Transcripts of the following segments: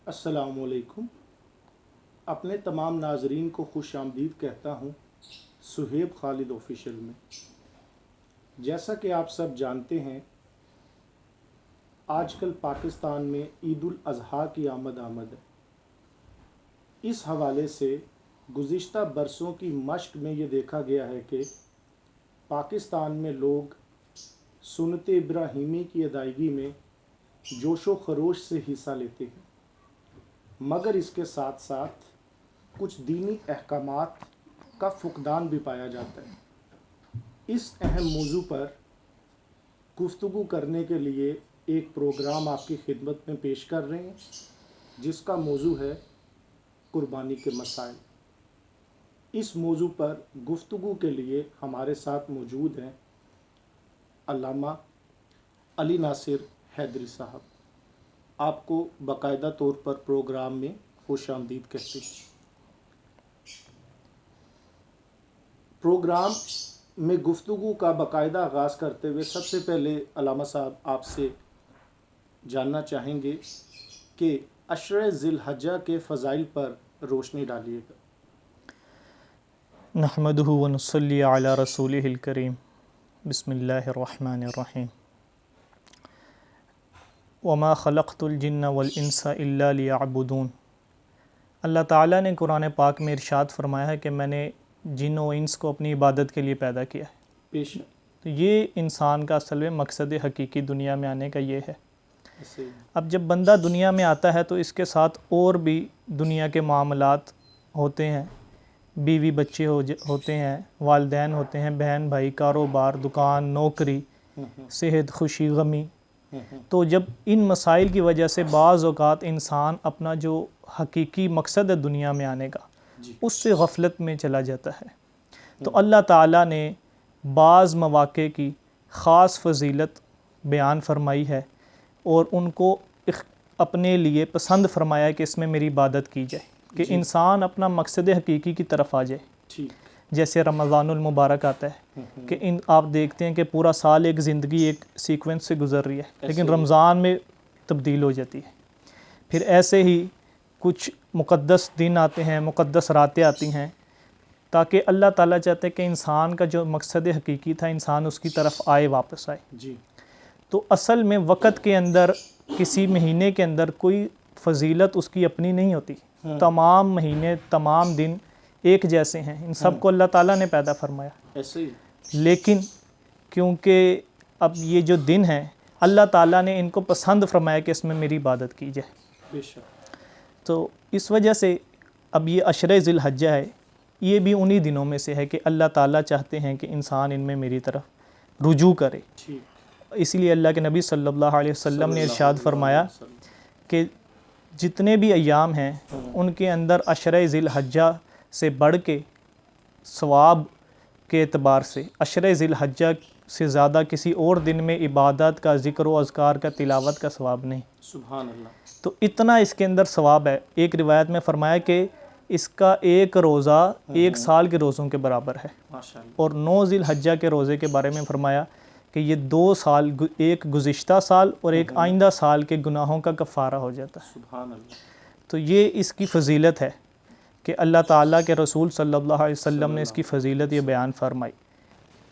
السلام علیکم۔ اپنے تمام ناظرین کو خوش آمدید کہتا ہوں سہیب خالد آفیشل میں۔ جیسا کہ آپ سب جانتے ہیں، آج کل پاکستان میں عید الاضحیٰ کی آمد ہے۔ اس حوالے سے گزشتہ برسوں کی مشق میں یہ دیکھا گیا ہے کہ پاکستان میں لوگ سنت ابراہیمی کی ادائیگی میں جوش و خروش سے حصہ لیتے ہیں، مگر اس کے ساتھ ساتھ کچھ دینی احکامات کا فقدان بھی پایا جاتا ہے۔ اس اہم موضوع پر گفتگو کرنے کے لیے ایک پروگرام آپ کی خدمت میں پیش کر رہے ہیں، جس کا موضوع ہے قربانی کے مسائل۔ اس موضوع پر گفتگو کے لیے ہمارے ساتھ موجود ہیں علامہ علی ناصر حیدری صاحب۔ آپ کو باقاعدہ طور پر پروگرام میں خوش آمدید کہتے ہیں۔ پروگرام میں گفتگو کا باقاعدہ آغاز کرتے ہوئے سب سے پہلے علامہ صاحب آپ سے جاننا چاہیں گے کہ عشرہ ذی الحجہ کے فضائل پر روشنی ڈالیے گا۔ نحمدہ ونصلی علی رسولہ الکریم، بسم اللہ الرحمن الرحیم۔ وما خلقت الجن والانس الا لیعبدون۔ اللہ تعالیٰ نے قرآن پاک میں ارشاد فرمایا ہے کہ میں نے جن و انس کو اپنی عبادت کے لیے پیدا کیا ہے۔ پیش تو یہ انسان کا اصل میں مقصد حقیقی دنیا میں آنے کا یہ ہے۔ اب جب بندہ دنیا میں آتا ہے تو اس کے ساتھ اور بھی دنیا کے معاملات ہوتے ہیں، بیوی بچے ہوتے ہیں، والدین ہوتے ہیں، بہن بھائی، کاروبار، دکان، نوکری، صحت، خوشی، غمی۔ تو جب ان مسائل کی وجہ سے بعض اوقات انسان اپنا جو حقیقی مقصد ہے دنیا میں آنے کا اس سے غفلت میں چلا جاتا ہے۔ تو اللہ تعالیٰ نے بعض مواقع کی خاص فضیلت بیان فرمائی ہے اور ان کو اپنے لیے پسند فرمایا ہے کہ اس میں میری عبادت کی جائے، کہ انسان اپنا مقصد حقیقی کی طرف آ جائے۔ جیسے رمضان المبارک آتا ہے کہ آپ دیکھتے ہیں کہ پورا سال ایک زندگی ایک سیکوینس سے گزر رہی ہے، لیکن رمضان میں تبدیل ہو جاتی ہے۔ پھر ایسے ہی کچھ مقدس دن آتے ہیں، مقدس راتیں آتی ہیں، تاکہ اللہ تعالیٰ چاہتے ہیں کہ انسان کا جو مقصد حقیقی تھا انسان اس کی طرف آئے، واپس آئے۔ تو اصل میں وقت کے اندر کسی مہینے کے اندر کوئی فضیلت اس کی اپنی نہیں ہوتی۔ تمام مہینے، تمام دن ایک جیسے ہیں، ان سب کو اللہ تعالیٰ نے پیدا فرمایا۔ لیکن کیونکہ اب یہ جو دن ہیں اللہ تعالیٰ نے ان کو پسند فرمایا کہ اس میں میری عبادت کی جائے، تو اس وجہ سے اب یہ عشرہ ذی الحجہ ہے، یہ بھی انہی دنوں میں سے ہے کہ اللہ تعالیٰ چاہتے ہیں کہ انسان ان میں میری طرف رجوع کرے۔ اس لیے اللہ کے نبی صلی اللہ علیہ وسلم نے ارشاد فرمایا کہ جتنے بھی ایام ہیں ان کے اندر عشرہ ذی الحجہ سے بڑھ کے ثواب کے اعتبار سے عشرہ ذی الحجہ سے زیادہ کسی اور دن میں عبادت کا، ذکر و اذکار کا، تلاوت کا ثواب نہیں۔ سبحان اللہ۔ تو اتنا اس کے اندر ثواب ہے۔ ایک روایت میں فرمایا کہ اس کا ایک روزہ 1 سال کے روزوں کے برابر ہے، اور 9 ذی الحجہ کے روزے کے بارے میں فرمایا کہ یہ 2 سال، ایک گزشتہ سال اور ایک آئندہ سال کے گناہوں کا کفارہ ہو جاتا ہے۔ سبحان اللہ۔ تو یہ اس کی فضیلت ہے کہ اللہ تعالیٰ کے رسول صلی اللہ علیہ وسلم نے اس کی فضیلت یہ بیان فرمائی۔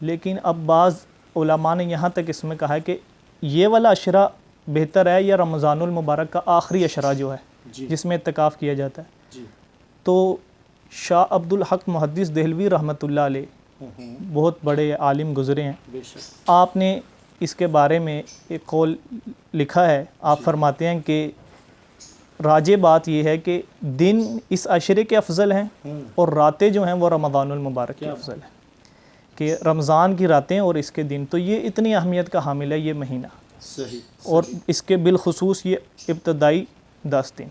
لیکن اب بعض علماء نے یہاں تک اس میں کہا ہے کہ یہ والا عشرہ بہتر ہے یا رمضان المبارک کا آخری عشرہ جو ہے جس میں اعتکاف کیا جاتا ہے۔ تو شاہ عبد الحق محدث دہلوی رحمۃ اللہ علیہ بہت بڑے عالم گزرے ہیں، آپ نے اس کے بارے میں ایک قول لکھا ہے۔ آپ فرماتے ہیں کہ راجح بات یہ ہے کہ دن اس عشرے کے افضل ہیں اور راتیں جو ہیں وہ رمضان المبارک کے افضل ہیں، کہ رمضان کی راتیں اور اس کے دن، تو یہ اتنی اہمیت کا حامل ہے یہ مہینہ، اور اس کے بالخصوص یہ ابتدائی 10 دن۔